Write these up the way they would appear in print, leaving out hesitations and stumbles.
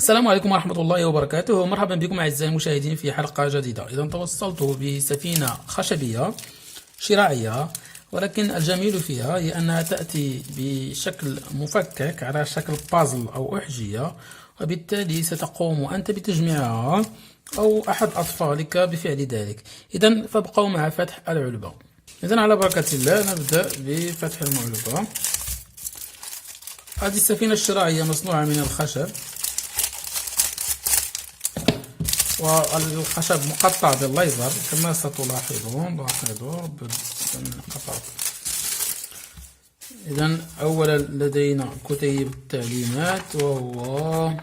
السلام عليكم ورحمة الله وبركاته. مرحبا بكم أعزائي المشاهدين في حلقة جديدة. إذا توصلت بسفينة خشبية شراعية، ولكن الجميل فيها هي أنها تأتي بشكل مفكك على شكل بازل أو أحجية، وبالتالي ستقوم أنت بتجميعها أو أحد أطفالك بفعل ذلك. إذا فابقوا مع فتح العلبة. إذا على بركة الله نبدأ بفتح العلبة. هذه السفينة الشراعية مصنوعة من الخشب، والخشب مقطع بالليزر كما ستلاحظون. إذن أولا لدينا كتيب التعليمات وهو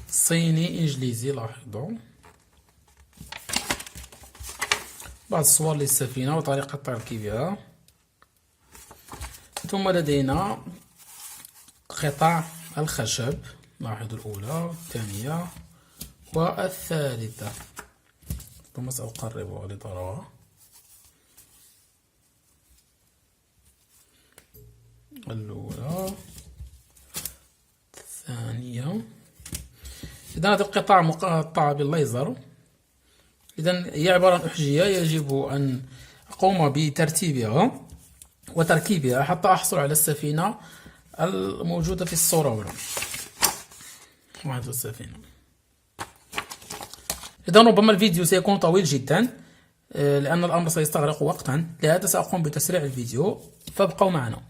صيني إنجليزي، لاحظوا بعض الصور للسفينة وطريقة تركيبها. ثم لدينا قطع الخشب، لاحظوا الأولى والثانية والثالثة، ثم سأقربها لتراها. الأولى الثانية. إذا هذه القطع مقطعة بالليزر، إذا هي عبارة عن أحجية يجب أن أقوم بترتيبها وتركيبها حتى أحصل على السفينة الموجودة في الصورة هنا. وهذه السفينة. إذا ربما الفيديو سيكون طويل جدا لأن الأمر سيستغرق وقتا، لهذا سأقوم بتسريع الفيديو، فابقوا معنا.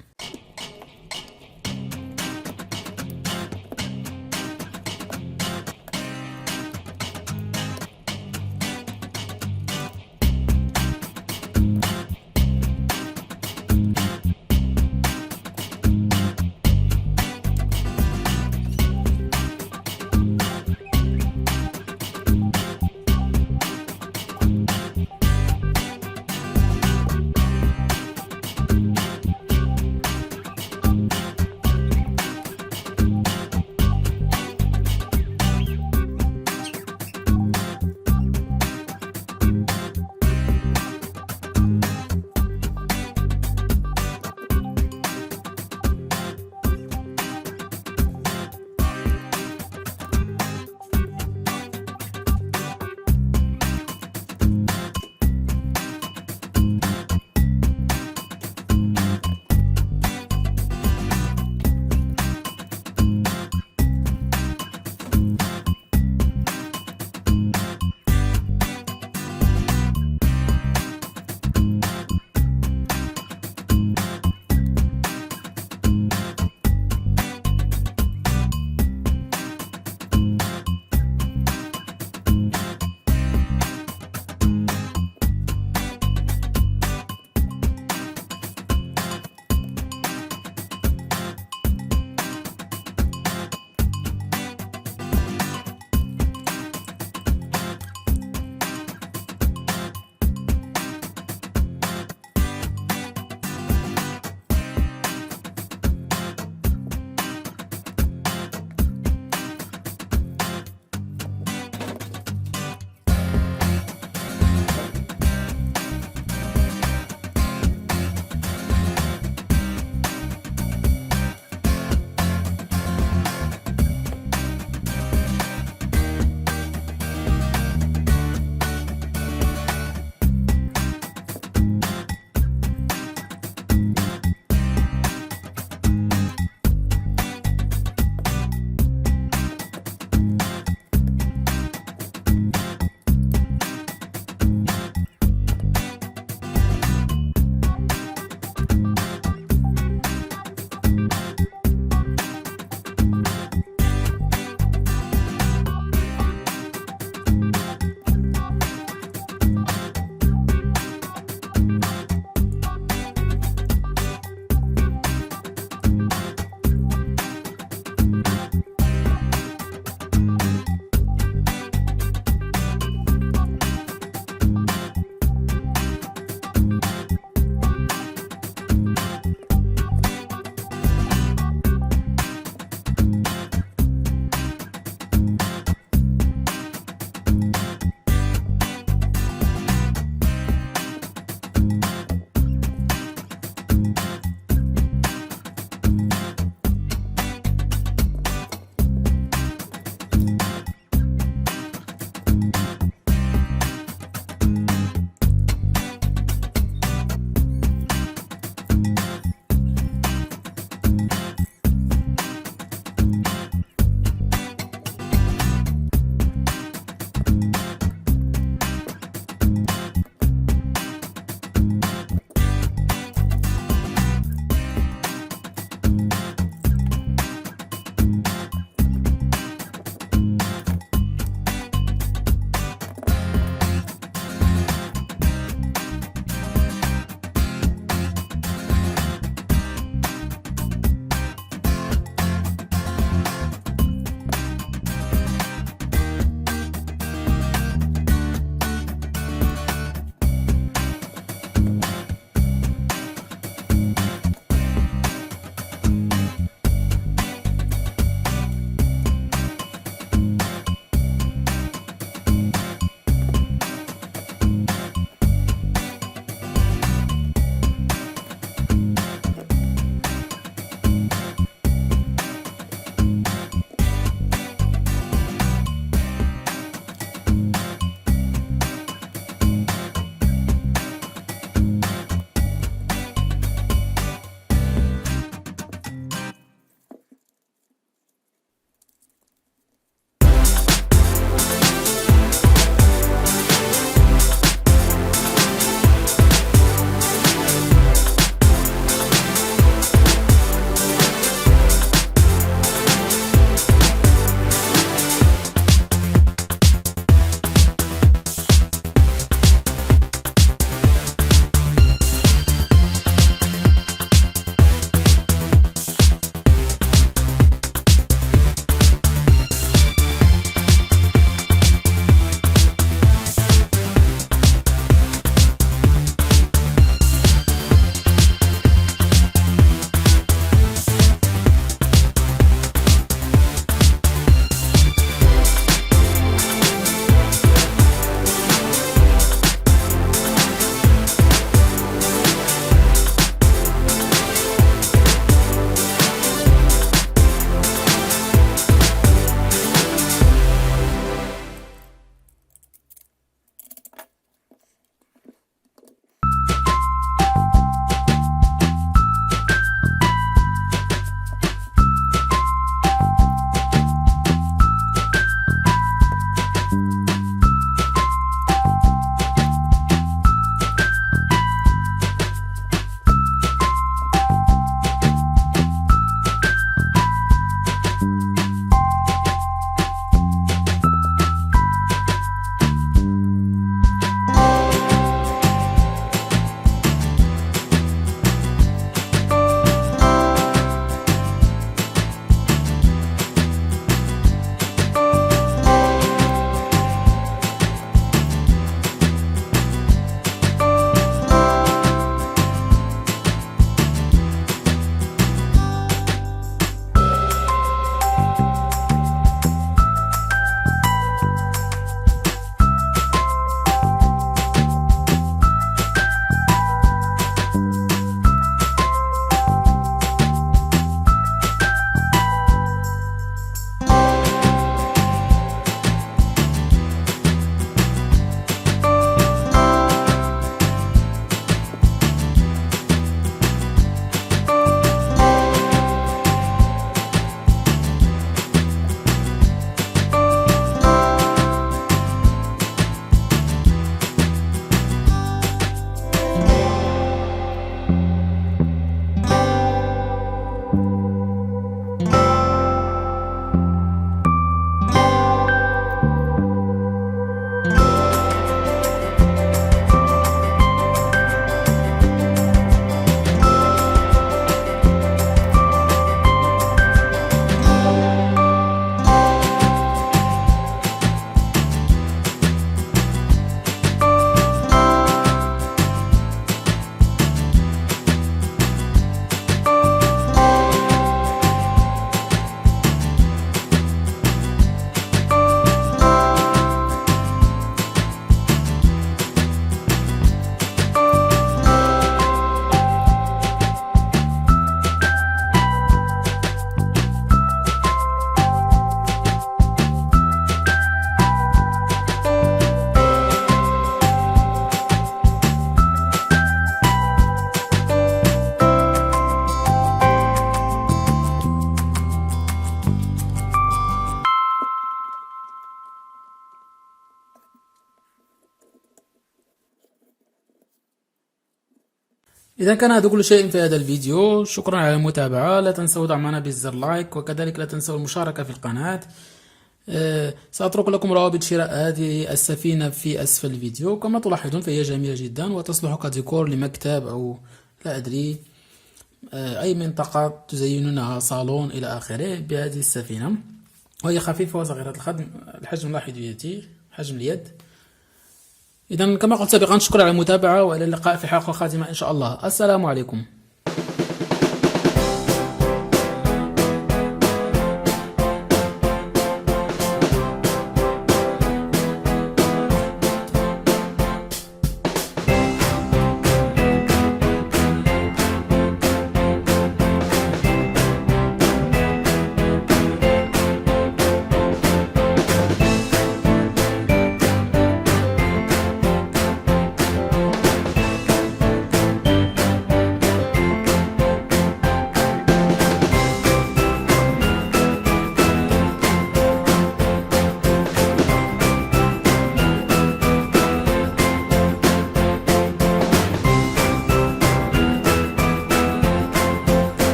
إذا كان هذا كل شيء في هذا الفيديو، شكرا على المتابعة. لا تنسوا دعمنا بزر لايك، وكذلك لا تنسوا المشاركة في القناة. سأترك لكم روابط شراء هذه السفينة في أسفل الفيديو. كما تلاحظون فهي جميلة جدا وتصلح كديكور لمكتب أو لا أدري أي منطقة تزينونها، صالون إلى آخره، بهذه السفينة. وهي خفيفة وصغيرة الحجم، لاحظوا يدي حجم اليد. إذا كما قلت سابقا، شكرا على المتابعة، وإلى اللقاء في حلقة قادمة إن شاء الله. السلام عليكم.